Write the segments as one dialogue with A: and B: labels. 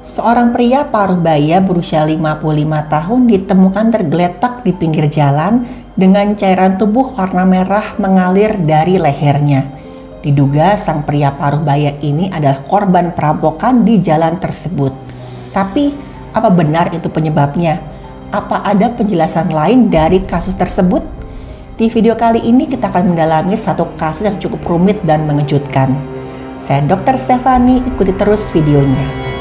A: Seorang pria paruh baya berusia 55 tahun ditemukan tergeletak di pinggir jalan dengan cairan tubuh warna merah mengalir dari lehernya. Diduga sang pria paruh baya ini adalah korban perampokan di jalan tersebut. Tapi, apa benar itu penyebabnya? Apa ada penjelasan lain dari kasus tersebut? Di video kali ini kita akan mendalami satu kasus yang cukup rumit dan mengejutkan. Saya Dr. Stefani, ikuti terus videonya.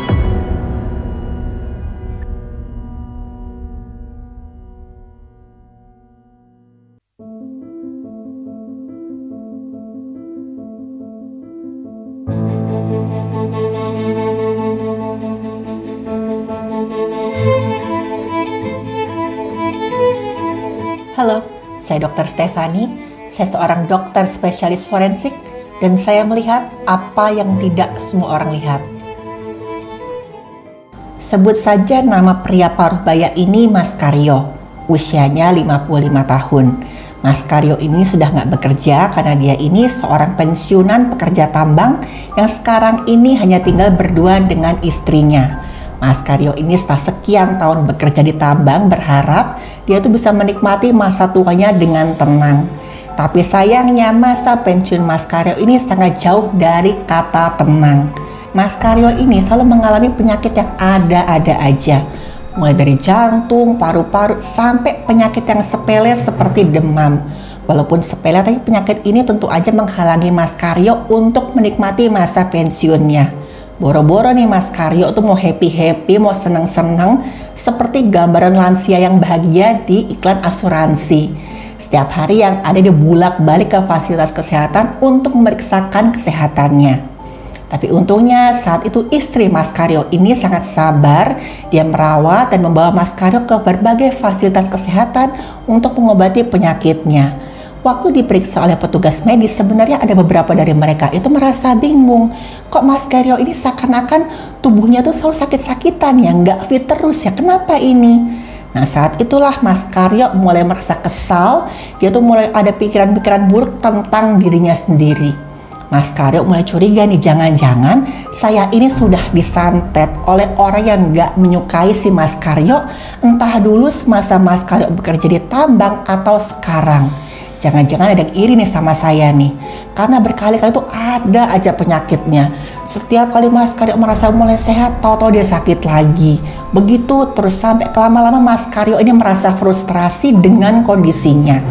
A: Halo, saya Dr. Stefani. Saya seorang dokter spesialis forensik dan saya melihat apa yang tidak semua orang lihat. Sebut saja nama pria paruh baya ini Mas Karyo. Usianya 55 tahun. Mas Karyo ini sudah nggak bekerja karena dia ini seorang pensiunan pekerja tambang yang sekarang ini hanya tinggal berdua dengan istrinya. Mas Karyo ini setelah sekian tahun bekerja di tambang berharap dia tuh bisa menikmati masa tuanya dengan tenang. Tapi sayangnya masa pensiun Mas Karyo ini sangat jauh dari kata tenang. Mas Karyo ini selalu mengalami penyakit yang ada-ada aja. Mulai dari jantung, paru-paru, sampai penyakit yang sepele seperti demam. Walaupun sepele tapi penyakit ini tentu aja menghalangi Mas Karyo untuk menikmati masa pensiunnya. Boro-boro nih Mas Karyo tuh mau happy-happy, mau seneng-seneng seperti gambaran lansia yang bahagia di iklan asuransi. Setiap hari yang ada dia bolak-balik ke fasilitas kesehatan untuk memeriksakan kesehatannya. Tapi untungnya saat itu istri Mas Karyo ini sangat sabar, dia merawat dan membawa Mas Karyo ke berbagai fasilitas kesehatan untuk mengobati penyakitnya. Waktu diperiksa oleh petugas medis, sebenarnya ada beberapa dari mereka itu merasa bingung. Kok Mas Karyo ini seakan-akan tubuhnya tuh selalu sakit-sakitan ya, nggak fit terus ya, kenapa ini? Nah saat itulah Mas Karyo mulai merasa kesal, dia tuh mulai ada pikiran-pikiran buruk tentang dirinya sendiri. Mas Karyo mulai curiga nih, jangan-jangan saya ini sudah disantet oleh orang yang nggak menyukai si Mas Karyo, entah dulu semasa Mas Karyo bekerja di tambang atau sekarang. Jangan-jangan ada yang iri nih sama saya nih. Karena berkali-kali itu ada aja penyakitnya. Setiap kali Mas Karyo merasa mulai sehat, tahu-tahu dia sakit lagi. Begitu terus sampai lama-lama Mas Karyo ini merasa frustrasi dengan kondisinya.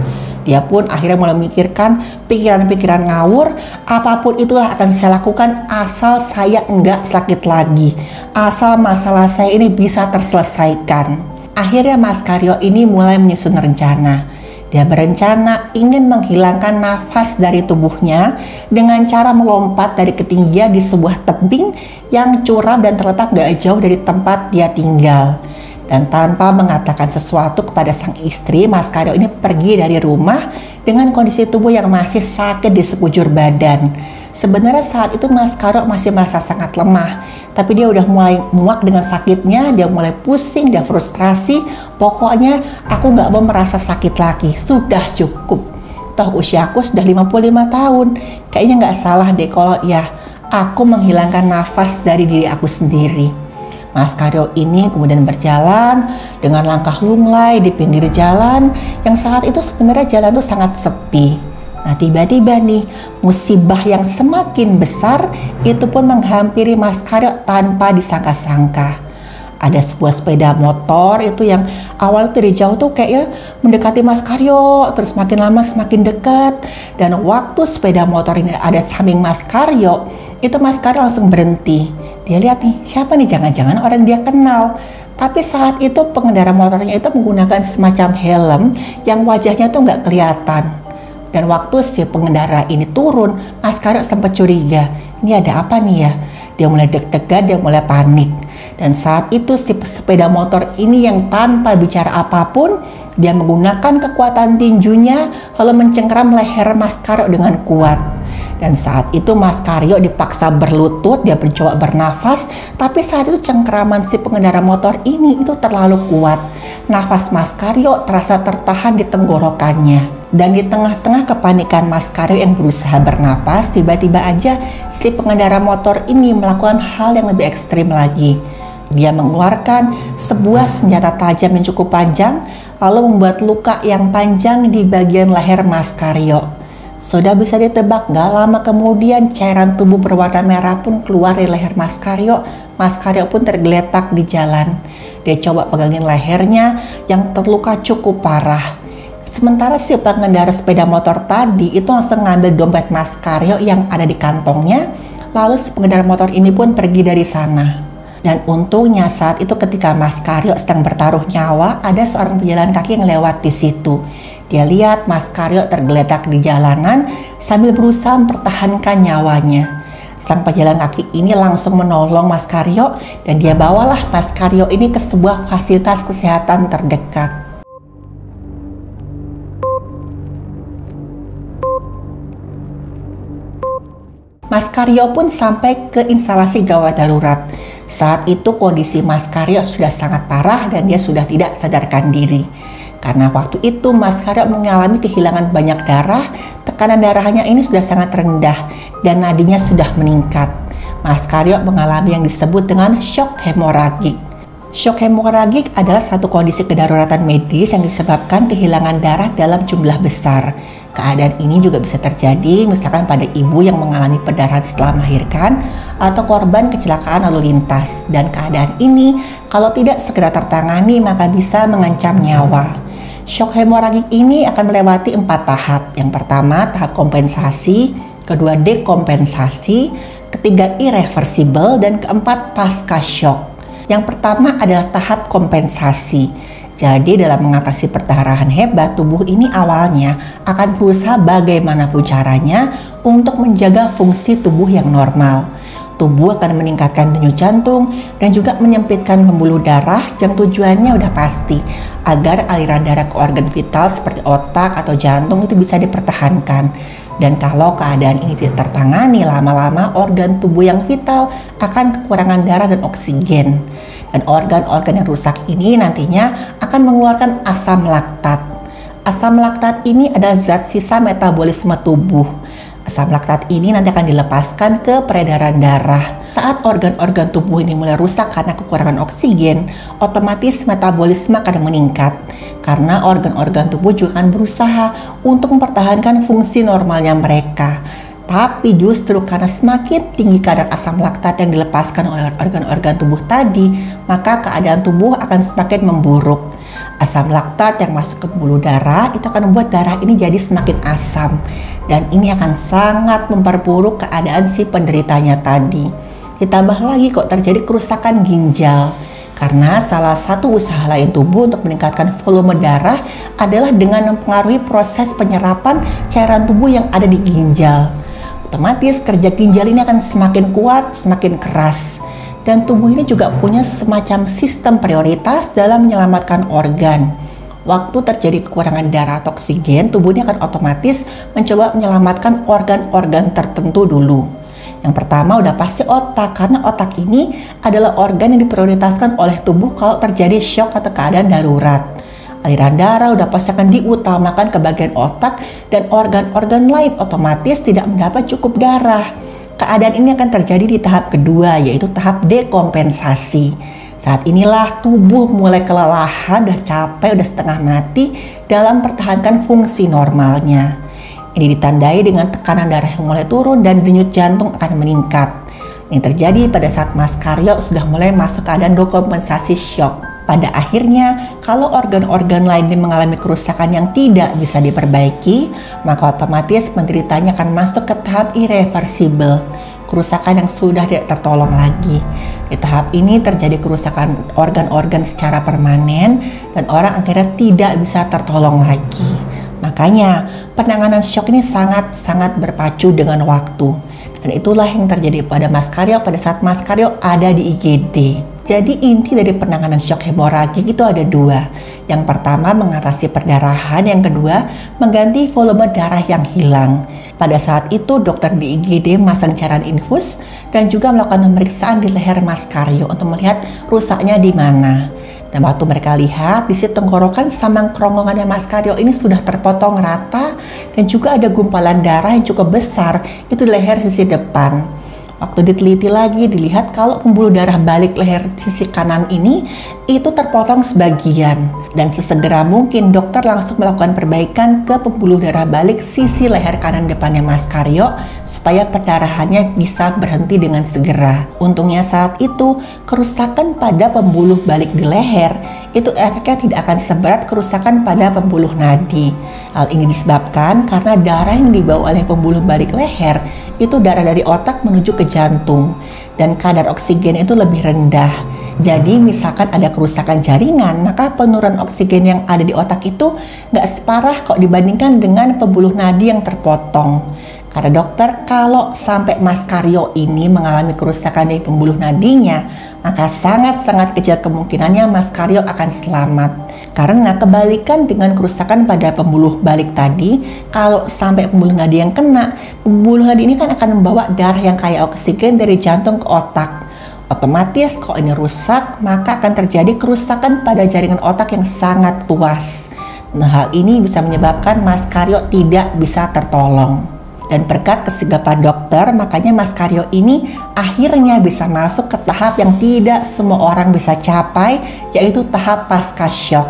A: Dia pun akhirnya mulai memikirkan pikiran-pikiran ngawur. Apapun itulah akan saya lakukan asal saya enggak sakit lagi. Asal masalah saya ini bisa terselesaikan. Akhirnya Mas Karyo ini mulai menyusun rencana. Dia berencana ingin menghilangkan nafas dari tubuhnya dengan cara melompat dari ketinggian di sebuah tebing yang curam dan terletak gak jauh dari tempat dia tinggal. Dan tanpa mengatakan sesuatu kepada sang istri, Mas Karyo ini pergi dari rumah dengan kondisi tubuh yang masih sakit di sekujur badan. Sebenarnya saat itu Mas Karyo masih merasa sangat lemah, tapi dia udah mulai muak dengan sakitnya, dia mulai pusing, dia frustrasi. Pokoknya aku nggak mau merasa sakit lagi, sudah cukup. Toh usiaku sudah 55 tahun, kayaknya nggak salah deh kalau ya aku menghilangkan nafas dari diri aku sendiri. Mas Karyo ini kemudian berjalan dengan langkah lunglai di pinggir jalan yang saat itu sebenarnya jalan itu sangat sepi. Nah tiba-tiba nih musibah yang semakin besar itu pun menghampiri Mas Karyo tanpa disangka-sangka. Ada sebuah sepeda motor itu yang awalnya dari jauh tuh kayaknya mendekati Mas Karyo, terus makin lama semakin dekat. Dan waktu sepeda motor ini ada samping Mas Karyo, itu Mas Karyo langsung berhenti. Dia lihat nih, siapa nih, jangan-jangan orang dia kenal. Tapi saat itu pengendara motornya itu menggunakan semacam helm yang wajahnya tuh nggak kelihatan. Dan waktu si pengendara ini turun, Mas Karyo sempat curiga, ini ada apa nih ya? Dia mulai deg-degan, dia mulai panik. Dan saat itu si sepeda motor ini yang tanpa bicara apapun, dia menggunakan kekuatan tinjunya lalu mencengkeram leher Mas Karyo dengan kuat. Dan saat itu Mas Karyo dipaksa berlutut, dia mencoba bernafas, tapi saat itu cengkeraman si pengendara motor ini itu terlalu kuat. Nafas Mas Karyo terasa tertahan di tenggorokannya. Dan di tengah-tengah kepanikan Mas Karyo yang berusaha bernapas, tiba-tiba aja si pengendara motor ini melakukan hal yang lebih ekstrim lagi. Dia mengeluarkan sebuah senjata tajam yang cukup panjang, lalu membuat luka yang panjang di bagian leher Mas Karyo. Sudah bisa ditebak, gak lama kemudian cairan tubuh berwarna merah pun keluar dari leher Mas Karyo. Mas Karyo pun tergeletak di jalan. Dia coba pegangin lehernya yang terluka cukup parah. Sementara si pengendara sepeda motor tadi itu langsung ngambil dompet Mas Karyo yang ada di kantongnya. Lalu si pengendara motor ini pun pergi dari sana. Dan untungnya saat itu ketika Mas Karyo sedang bertaruh nyawa, ada seorang pejalan kaki yang lewat di situ. Dia lihat Mas Karyo tergeletak di jalanan sambil berusaha mempertahankan nyawanya. Sang pejalan kaki ini langsung menolong Mas Karyo dan dia bawalah Mas Karyo ini ke sebuah fasilitas kesehatan terdekat. Mas Karyo pun sampai ke instalasi gawat darurat. Saat itu kondisi Mas Karyo sudah sangat parah dan dia sudah tidak sadarkan diri. Karena waktu itu Mas Karyo mengalami kehilangan banyak darah, tekanan darahnya ini sudah sangat rendah dan nadinya sudah meningkat. Mas Karyo mengalami yang disebut dengan shock hemoragik. Shock hemoragik adalah satu kondisi kedaruratan medis yang disebabkan kehilangan darah dalam jumlah besar. Keadaan ini juga bisa terjadi misalkan pada ibu yang mengalami perdarahan setelah melahirkan atau korban kecelakaan lalu lintas. Dan keadaan ini kalau tidak segera tertangani maka bisa mengancam nyawa. Shock hemoragik ini akan melewati 4 tahap. Yang pertama tahap kompensasi, kedua dekompensasi, ketiga irreversible, dan keempat pasca shock. Yang pertama adalah tahap kompensasi. Jadi dalam mengatasi perdarahan hebat, tubuh ini awalnya akan berusaha bagaimanapun caranya untuk menjaga fungsi tubuh yang normal. Tubuh akan meningkatkan denyut jantung dan juga menyempitkan pembuluh darah yang tujuannya udah pasti agar aliran darah ke organ vital seperti otak atau jantung itu bisa dipertahankan. Dan kalau keadaan ini tidak tertangani, lama-lama organ tubuh yang vital akan kekurangan darah dan oksigen. Dan organ-organ yang rusak ini nantinya akan mengeluarkan asam laktat. Asam laktat ini adalah zat sisa metabolisme tubuh. Asam laktat ini nanti akan dilepaskan ke peredaran darah. Saat organ-organ tubuh ini mulai rusak karena kekurangan oksigen, otomatis metabolisme akan meningkat. Karena organ-organ tubuh juga akan berusaha untuk mempertahankan fungsi normalnya mereka. Tapi justru karena semakin tinggi kadar asam laktat yang dilepaskan oleh organ-organ tubuh tadi, maka keadaan tubuh akan semakin memburuk. Asam laktat yang masuk ke pembuluh darah itu akan membuat darah ini jadi semakin asam. Dan ini akan sangat memperburuk keadaan si penderitanya tadi. Ditambah lagi kok terjadi kerusakan ginjal. Karena salah satu usaha lain tubuh untuk meningkatkan volume darah adalah dengan mempengaruhi proses penyerapan cairan tubuh yang ada di ginjal. Otomatis kerja ginjal ini akan semakin kuat, semakin keras. Dan tubuh ini juga punya semacam sistem prioritas dalam menyelamatkan organ. Waktu terjadi kekurangan darah atau oksigen, tubuh ini akan otomatis mencoba menyelamatkan organ-organ tertentu dulu. Yang pertama udah pasti otak, karena otak ini adalah organ yang diprioritaskan oleh tubuh kalau terjadi shock atau keadaan darurat. Aliran darah udah pasti akan diutamakan ke bagian otak dan organ-organ lain otomatis tidak mendapat cukup darah. Keadaan ini akan terjadi di tahap kedua, yaitu tahap dekompensasi. Saat inilah tubuh mulai kelelahan, udah capek, udah setengah mati dalam mempertahankan fungsi normalnya. Ini ditandai dengan tekanan darah yang mulai turun dan denyut jantung akan meningkat. Ini terjadi pada saat Mas Karyo sudah mulai masuk keadaan dekompensasi shock. Pada akhirnya, kalau organ-organ lain mengalami kerusakan yang tidak bisa diperbaiki, maka otomatis penderitanya akan masuk ke tahap irreversible, kerusakan yang sudah tidak tertolong lagi. Di tahap ini terjadi kerusakan organ-organ secara permanen dan orang akhirnya tidak bisa tertolong lagi. Makanya, penanganan shock ini sangat-sangat berpacu dengan waktu. Dan itulah yang terjadi pada Mas Karyo pada saat Mas Karyo ada di IGD. Jadi inti dari penanganan shock hemoragik itu ada 2. Yang pertama mengatasi perdarahan, yang kedua mengganti volume darah yang hilang. Pada saat itu dokter di IGD masang cairan infus dan juga melakukan pemeriksaan di leher Mas Karyo untuk melihat rusaknya di mana. Dan waktu mereka lihat di situ tenggorokan sama kerongkongannya Mas Karyo ini sudah terpotong rata dan juga ada gumpalan darah yang cukup besar itu di leher sisi depan. Waktu diteliti lagi, dilihat kalau pembuluh darah balik leher sisi kanan ini itu terpotong sebagian. Dan sesegera mungkin dokter langsung melakukan perbaikan ke pembuluh darah balik sisi leher kanan depannya Mas Karyo supaya perdarahannya bisa berhenti dengan segera. Untungnya saat itu kerusakan pada pembuluh balik di leher itu efeknya tidak akan seberat kerusakan pada pembuluh nadi. Hal ini disebabkan karena darah yang dibawa oleh pembuluh balik leher itu darah dari otak menuju ke jantung dan kadar oksigen itu lebih rendah. Jadi misalkan ada kerusakan jaringan, maka penurunan oksigen yang ada di otak itu nggak separah kok dibandingkan dengan pembuluh nadi yang terpotong. Kata dokter, kalau sampai Mas Karyo ini mengalami kerusakan di pembuluh nadinya, maka sangat-sangat kecil kemungkinannya Mas Karyo akan selamat. Karena kebalikan dengan kerusakan pada pembuluh balik tadi, kalau sampai pembuluh nadi yang kena, pembuluh nadi ini kan akan membawa darah yang kaya oksigen dari jantung ke otak. Otomatis kalau ini rusak, maka akan terjadi kerusakan pada jaringan otak yang sangat luas. Nah, hal ini bisa menyebabkan Mas Karyo tidak bisa tertolong. Dan berkat kesigapan dokter, makanya Mas Karyo ini akhirnya bisa masuk ke tahap yang tidak semua orang bisa capai, yaitu tahap pasca shock.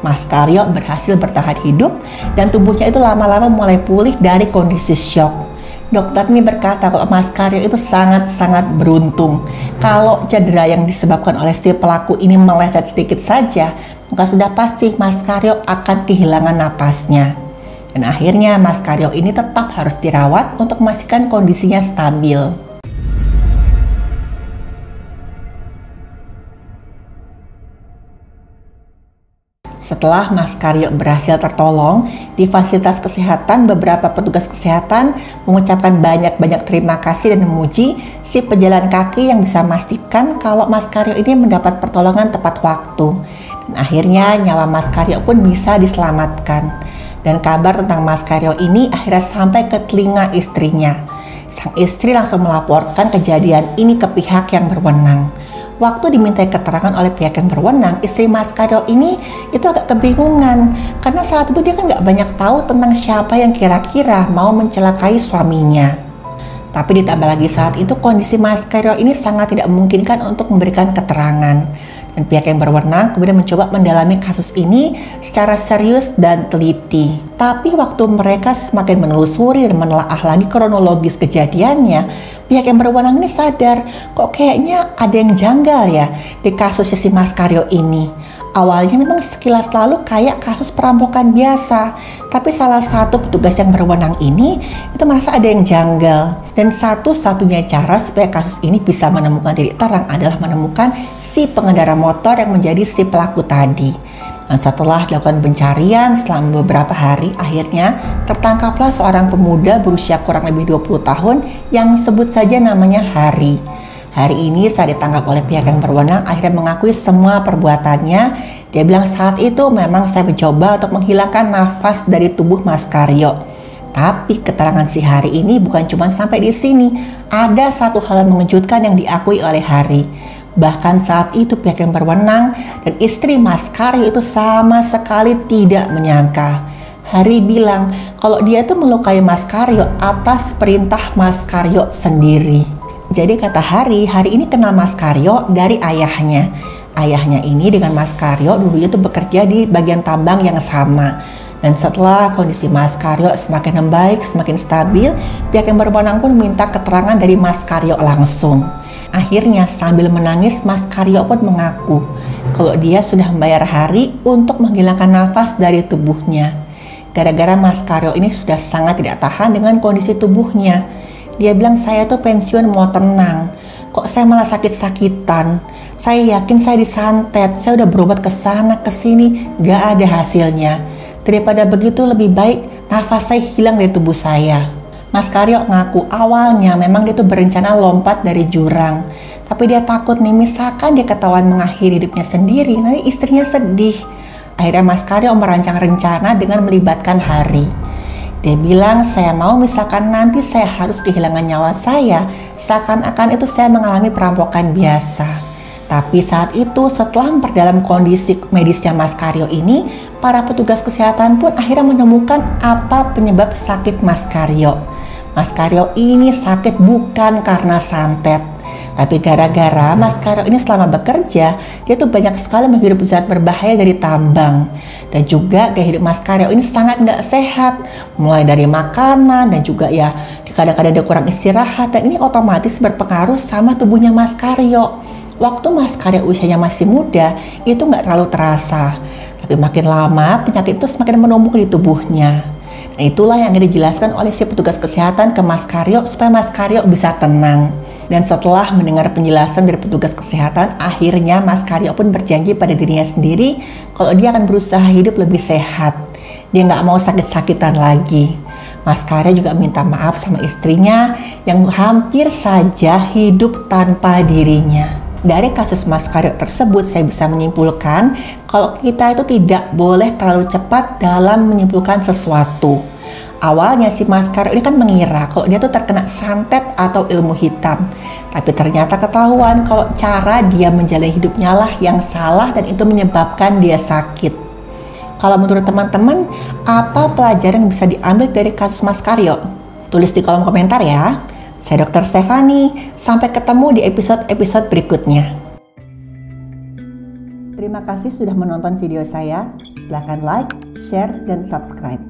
A: Mas Karyo berhasil bertahan hidup dan tubuhnya itu lama-lama mulai pulih dari kondisi shock. Dokter ini berkata kalau Mas Karyo itu sangat-sangat beruntung. Kalau cedera yang disebabkan oleh si pelaku ini meleset sedikit saja, maka sudah pasti Mas Karyo akan kehilangan napasnya. Dan akhirnya Mas Karyo ini tetap harus dirawat untuk memastikan kondisinya stabil. Setelah Mas Karyo berhasil tertolong di fasilitas kesehatan, beberapa petugas kesehatan mengucapkan banyak-banyak terima kasih dan memuji si pejalan kaki yang bisa memastikan kalau Mas Karyo ini mendapat pertolongan tepat waktu. Dan akhirnya nyawa Mas Karyo pun bisa diselamatkan. Dan kabar tentang Mas Karyo ini akhirnya sampai ke telinga istrinya. Sang istri langsung melaporkan kejadian ini ke pihak yang berwenang. Waktu dimintai keterangan oleh pihak yang berwenang, istri Mas Karyo ini itu agak kebingungan. Karena saat itu dia kan nggak banyak tahu tentang siapa yang kira-kira mau mencelakai suaminya. Tapi ditambah lagi saat itu kondisi Mas Karyo ini sangat tidak memungkinkan untuk memberikan keterangan. Dan pihak yang berwenang kemudian mencoba mendalami kasus ini secara serius dan teliti. Tapi waktu mereka semakin menelusuri dan menelaah lagi kronologis kejadiannya, pihak yang berwenang ini sadar kok kayaknya ada yang janggal ya di kasus si Mas Karyo ini. Awalnya memang sekilas lalu kayak kasus perampokan biasa, tapi salah satu petugas yang berwenang ini itu merasa ada yang janggal. Dan satu-satunya cara supaya kasus ini bisa menemukan titik terang adalah menemukan si pengendara motor yang menjadi si pelaku tadi. Dan setelah dilakukan pencarian selama beberapa hari, akhirnya tertangkaplah seorang pemuda berusia kurang lebih 20 tahun yang sebut saja namanya Hari. Hari ini saat ditangkap oleh pihak yang berwenang akhirnya mengakui semua perbuatannya. Dia bilang saat itu memang saya mencoba untuk menghilangkan nafas dari tubuh Mas Karyo. Tapi keterangan si Hari ini bukan cuma sampai di sini. Ada satu hal yang mengejutkan yang diakui oleh Hari. Bahkan saat itu pihak yang berwenang dan istri Mas Karyo itu sama sekali tidak menyangka. Hari bilang kalau dia itu melukai Mas Karyo atas perintah Mas Karyo sendiri. Jadi kata Hari ini kenal Mas Karyo dari ayahnya. Ayahnya ini dengan Mas Karyo dulunya tuh bekerja di bagian tambang yang sama. Dan setelah kondisi Mas Karyo semakin membaik, semakin stabil, pihak yang berwenang pun minta keterangan dari Mas Karyo langsung. Akhirnya sambil menangis Mas Karyo pun mengaku kalau dia sudah membayar Hari untuk menghilangkan nafas dari tubuhnya. Gara-gara Mas Karyo ini sudah sangat tidak tahan dengan kondisi tubuhnya. Dia bilang saya tuh pensiun mau tenang, kok saya malah sakit-sakitan. Saya yakin saya disantet, saya udah berobat ke sana ke sini, gak ada hasilnya. Daripada begitu lebih baik nafas saya hilang dari tubuh saya. Mas Karyo ngaku awalnya memang dia tuh berencana lompat dari jurang. Tapi dia takut nih misalkan dia ketahuan mengakhiri hidupnya sendiri, nanti istrinya sedih. Akhirnya Mas Karyo merancang rencana dengan melibatkan Hari. Dia bilang saya mau misalkan nanti saya harus kehilangan nyawa saya, seakan-akan itu saya mengalami perampokan biasa. Tapi saat itu setelah memperdalam kondisi medisnya Mas Karyo ini, para petugas kesehatan pun akhirnya menemukan apa penyebab sakit Mas Karyo. Mas Karyo ini sakit bukan karena santet, tapi gara-gara Mas Karyo ini selama bekerja, dia tuh banyak sekali menghirup zat berbahaya dari tambang. Dan juga gaya hidup Mas Karyo ini sangat nggak sehat, mulai dari makanan dan juga ya kadang-kadang dia kurang istirahat, dan ini otomatis berpengaruh sama tubuhnya Mas Karyo. Waktu Mas Karyo usianya masih muda, itu nggak terlalu terasa, tapi makin lama penyakit itu semakin menumpuk di tubuhnya. Dan itulah yang dijelaskan oleh si petugas kesehatan ke Mas Karyo supaya Mas Karyo bisa tenang. Dan setelah mendengar penjelasan dari petugas kesehatan, akhirnya Mas Karyo pun berjanji pada dirinya sendiri kalau dia akan berusaha hidup lebih sehat. Dia nggak mau sakit-sakitan lagi. Mas Karyo juga minta maaf sama istrinya yang hampir saja hidup tanpa dirinya. Dari kasus Mas Karyo tersebut, saya bisa menyimpulkan kalau kita itu tidak boleh terlalu cepat dalam menyimpulkan sesuatu. Awalnya si Mas Karyo ini kan mengira kalau dia tuh terkena santet atau ilmu hitam. Tapi ternyata ketahuan kalau cara dia menjalani hidupnya lah yang salah dan itu menyebabkan dia sakit. Kalau menurut teman-teman, apa pelajaran yang bisa diambil dari kasus Mas Karyo? Tulis di kolom komentar ya. Saya Dr. Stefani, sampai ketemu di episode-episode berikutnya. Terima kasih sudah menonton video saya. Silahkan like, share, dan subscribe.